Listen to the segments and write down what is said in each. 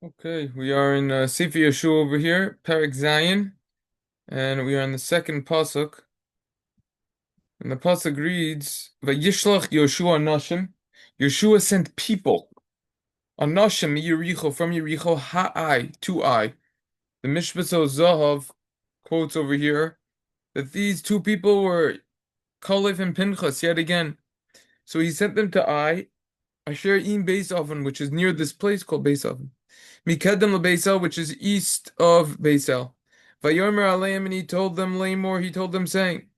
Okay, we are in Sefer Yehoshua over here, Perek Zion, and we are in the second pasuk. And the pasuk reads, "Vayishlach Yehoshua Nashim." Yehoshua sent people, Anashim Yericho from Yericho, Ha'ai to I. The Mishpaso Zahav quotes over here that these two people were Kalev and Pinchas yet again. So he sent them to I, Asher Im Beis Oven, which is near this place called Beis Oven. Mikedem leBeisel, which is east of Beisel. Vayomer aleim, and he told them Lamor, he told them saying,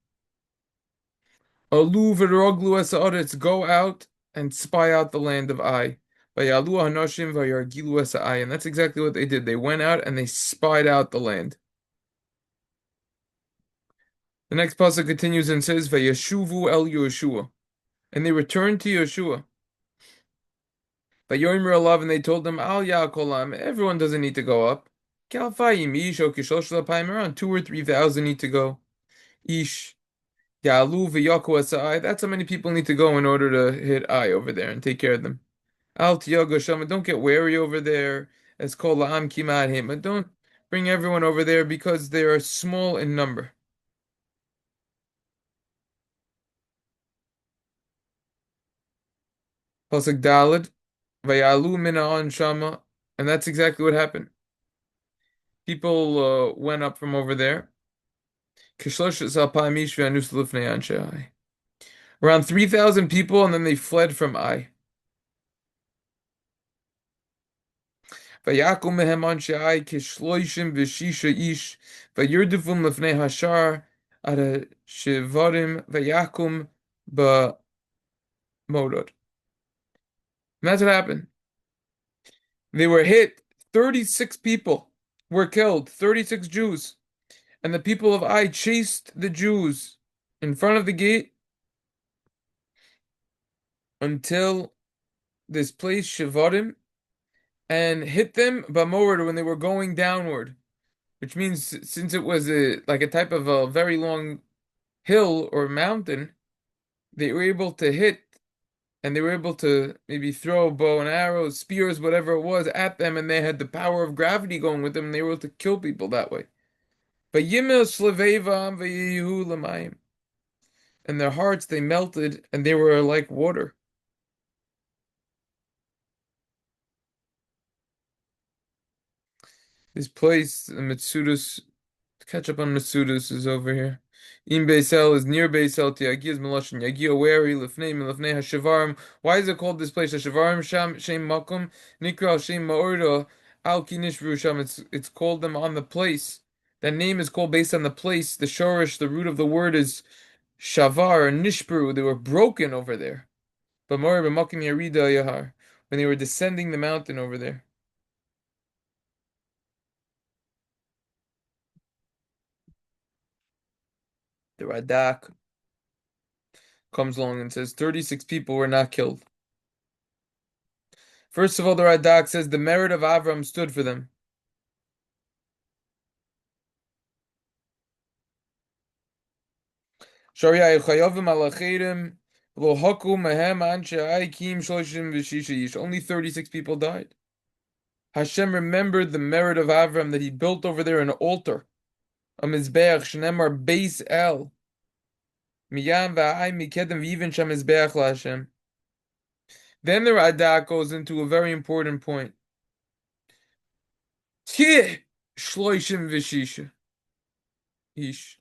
Alu v'roglu es haaretz, go out and spy out the land of Ai. Vayalu hanoshim vayargilu es Ai, and that's exactly what they did. They went out and they spied out the land. The next pasuk continues and says, Vayeshuvu el Yehoshua, and they returned to Yehoshua. Vayomer alav, and they told them, Al Yaakolam, everyone doesn't need to go up. Kalfayim ish o kishosh lapayim, around 2 or 3 thousand need to go. Ish. Yalu v'yaku asai. That's how many people need to go in order to hit I over there and take care of them. Al tiyago shama. Don't get wary over there. As kol la'am kimad him. But don't bring everyone over there because they are small in number. Pasuk dalid. Vayalu mina shama. And that's exactly what happened. People went up from over there. Around 3,000 people, and then they fled from Ai. Vayakum mehem anshe Ai kishloishim v'shisha ish vayurdifum lefnei hashar ada shivarim vayakum ba'modod. And that's what happened. They were hit. 36 people were killed. 36 Jews. And the people of Ai chased the Jews in front of the gate until this place, Shivarim, and hit them ba'modod when they were going downward. Which means since it was like a type of a very long hill or mountain, they were able to hit and they were able to maybe throw bow and arrows, spears, whatever it was at them, and they had the power of gravity going with them, and they were able to kill people that way. Vayimel shlevevam vayihu lamayim. And their hearts they melted and they were like water. This place, the Mitsudus, catch up on Mitsudus is over here. In Beisel is near Beisel. Tiagi is Meloshin. Yagi wary lefnei lefnei hashivarim. Why is it called this place hashivarim? Sham shem makom nikra shem ma'orda al kinishru sham. It's called them on the place. That name is called based on the place. The shorish, the root of the word is shavar and nishpru. They were broken over there. But more b'makom yarida yahar, when they were descending the mountain over there. The Radak comes along and says 36 people were not killed. First of all, the Radak says the merit of Avram stood for them. Only 36 people died. Hashem remembered the merit of Avram that he built over there an altar, a mizbeach, shenemar Beis El. Miyam va'ai mikedem v'ivin shem mizbeach laHashem. Then the Radak goes into a very important point. Tih shloishim v'shisha ish.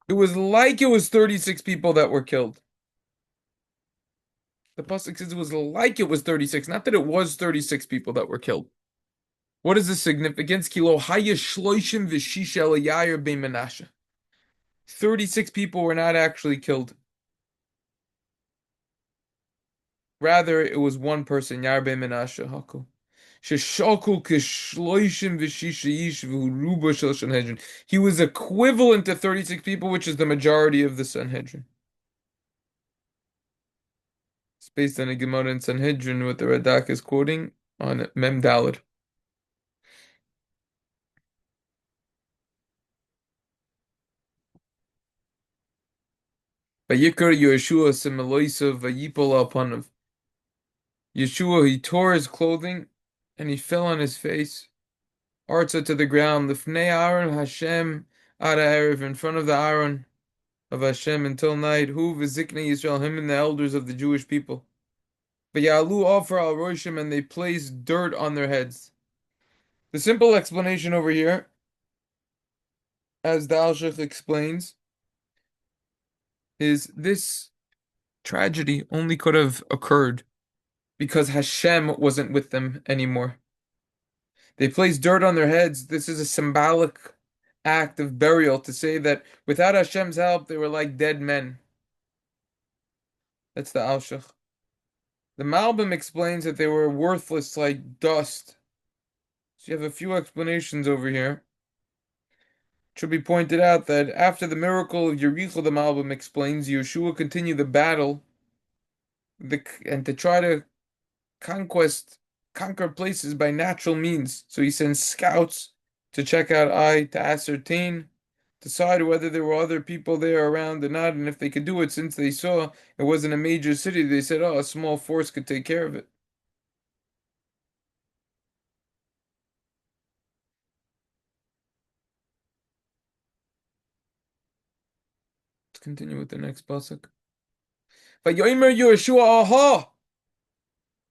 It was like it was 36 people that were killed. The pasuk says it was like it was 36, not that it was 36 people that were killed. What is the significance? Kilo haya shloishim v'shisha Yair ben Menashe. 36 people were not actually killed. Rather, it was one person, Yair ben Menashe, Haku. Sheshaku kishloishim v'shisha ish v'ruba shel Sanhedrin. He was equivalent to 36 people, which is the majority of the Sanhedrin. It's based on a Gemara in Sanhedrin, what the Radak is quoting on Mem Daled. Vayikar Yehoshua Simeloisa Vayipol Alpanav. Yeshua, he tore his clothing and he fell on his face, arza to the ground, lifnei Aaron Hashem ad ha'erev, in front of the Aaron of Hashem until night. Hu v'ziknei Yisrael, him and the elders of the Jewish people. V'yalu offer al roshim, and they placed dirt on their heads. The simple explanation over here, as the Alshich explains, is this tragedy only could have occurred because Hashem wasn't with them anymore. They placed dirt on their heads. This is a symbolic act of burial to say that without Hashem's help, they were like dead men. That's the Alshich. The Malbim explains that they were worthless like dust. So you have a few explanations over here. It should be pointed out that after the miracle of Yericho, the Malbim explains, Yehoshua continued the battle and to try to conquer places by natural means. So he sends scouts to check out Ai, to ascertain, decide whether there were other people there around or not, and if they could do it, since they saw it wasn't a major city, they said, oh, a small force could take care of it. Let's continue with the next pasuk. Vayomer Yehoshua, aha!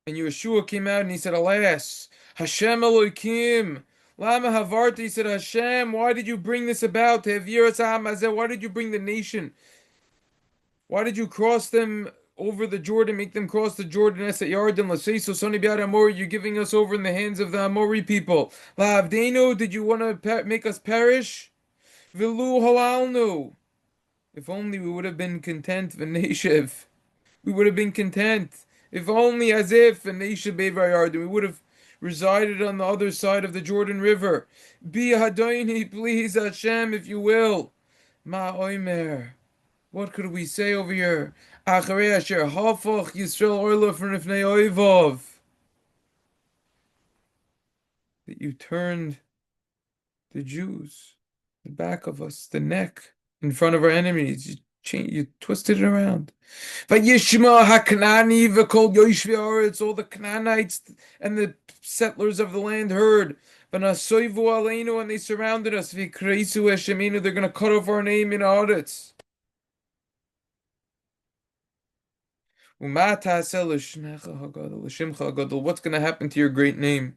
And Yehoshua came out and he said, alas, Hashem Elohim, Lama Havarti, he said, Hashem, why did you bring this about? Why did you bring the nation? Why did you cross them over the Jordan, make them cross the Jordan? You're giving us over in the hands of the Amori people. Did you want to make us perish? Vilu halalnu. If only we would have been content, V'neshev. We would have been content. If only as if V'neshev Bevar we would have resided on the other side of the Jordan River. Be Hadoini, please Hashem, if you will. Ma oimer. What could we say over here? Acharei asher hafach Yisrael orla v'nifnei oivav. That you turned the Jews, the back of us, the neck, in front of our enemies. You twisted it around. Vayishma haKnani v'kol yoshvei haaretz, all the Canaanites and the settlers of the land heard. V'nasoivu aleinu, and they surrounded us. V'kreisu Hasheminu, they're going to cut off our name in haaretz. What's going to happen to your great name?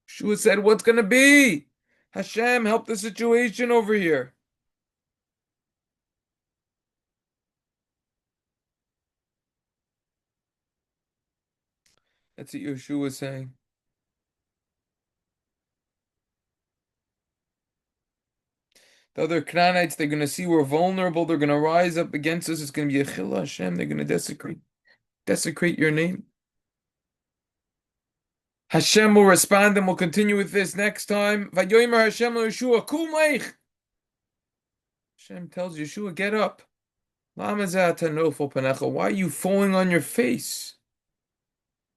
Shua said, what's going to be? Hashem, help the situation over here. That's what Yehoshua was saying. The other Canaanites, they're going to see we're vulnerable. They're going to rise up against us. It's going to be a chila Hashem. They're going to desecrate your name. Hashem will respond, and we'll continue with this next time. Vayomer Hashem Yehoshua, Kumeich. Hashem tells Yehoshua, get up. Why are you falling on your face?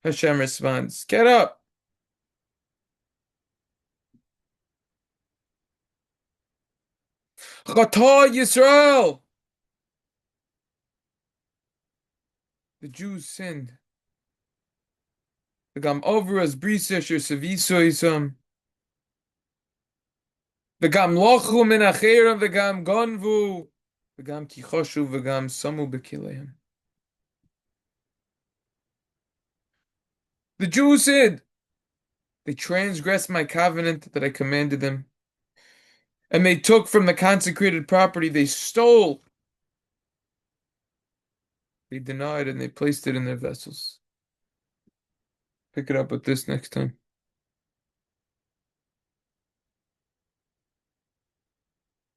Hashem responds, get up. Chata Yisrael. The Jews sinned. V'gam ovras brisa asher savisoisam. V'gam lochu min acheram v'gam gonvu. V'gam kichoshu v'gam samu b'kileim. The Jews said, they transgressed my covenant that I commanded them. And they took from the consecrated property, they stole. They denied and they placed it in their vessels. Pick it up with this next time.